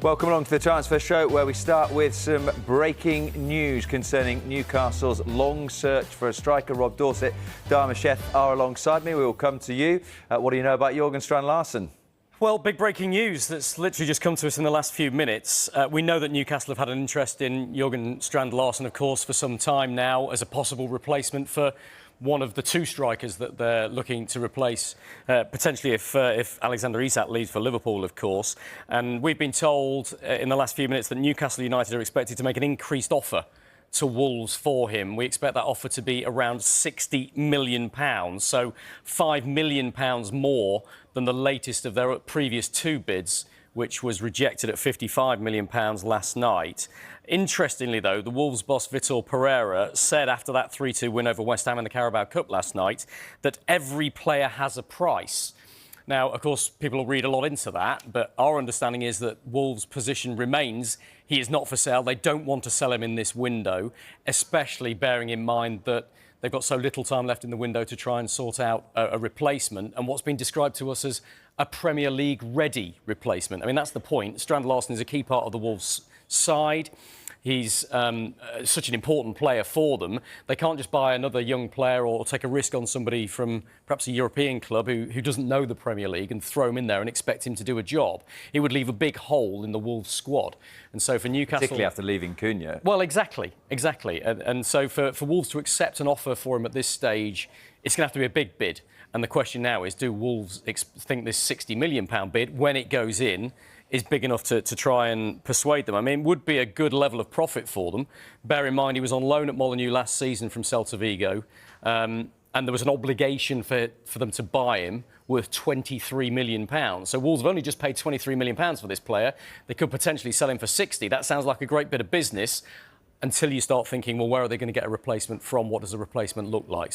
Welcome along to the Transfer Show, where we start with some breaking news concerning Newcastle's long search for a striker. Rob Dorset, Dharma Sheth are alongside me. We will come to you. What do you know about Jorgen Strand Larsen? Well, big breaking news that's literally just come to us in the last few minutes. We know that Newcastle have had an interest in Jorgen Strand Larsen, of course, for some time now as a possible replacement for one of the two strikers that they're looking to replace, potentially if Alexander Isak leaves for Liverpool, of course. And we've been told in the last few minutes that Newcastle United are expected to make an increased offer to Wolves for him. We expect that offer to be around £60 million, so £5 million more than the latest of their previous two bids, which was rejected at £55 million last night. Interestingly, though, the Wolves boss Vitor Pereira said after that 3-2 win over West Ham in the Carabao Cup last night that every player has a price. Now, of course, people will read a lot into that, but our understanding is that Wolves' position remains he is not for sale. They don't want to sell him in this window, especially bearing in mind that they've got so little time left in the window to try and sort out a replacement and what's been described to us as a Premier League-ready replacement. I mean, that's the point. Strand Larsen is a key part of the Wolves' side. He's such an important player for them. They can't just buy another young player or take a risk on somebody from perhaps a European club who doesn't know the Premier League and throw him in there and expect him to do a job. It would leave a big hole in the Wolves squad. And so for Newcastle... Particularly after leaving Cunha. Well, exactly. And so for Wolves to accept an offer for him at this stage, it's going to have to be a big bid. And the question now is, do Wolves think this £60 million bid, when it goes in, is big enough to try and persuade them? I mean, it would be a good level of profit for them. Bear in mind, he was on loan at Molineux last season from Celta Vigo, and there was an obligation for them to buy him worth £23 million. So Wolves have only just paid £23 million for this player. They could potentially sell him for 60. That sounds like a great bit of business until you start thinking, well, where are they going to get a replacement from? What does a replacement look like?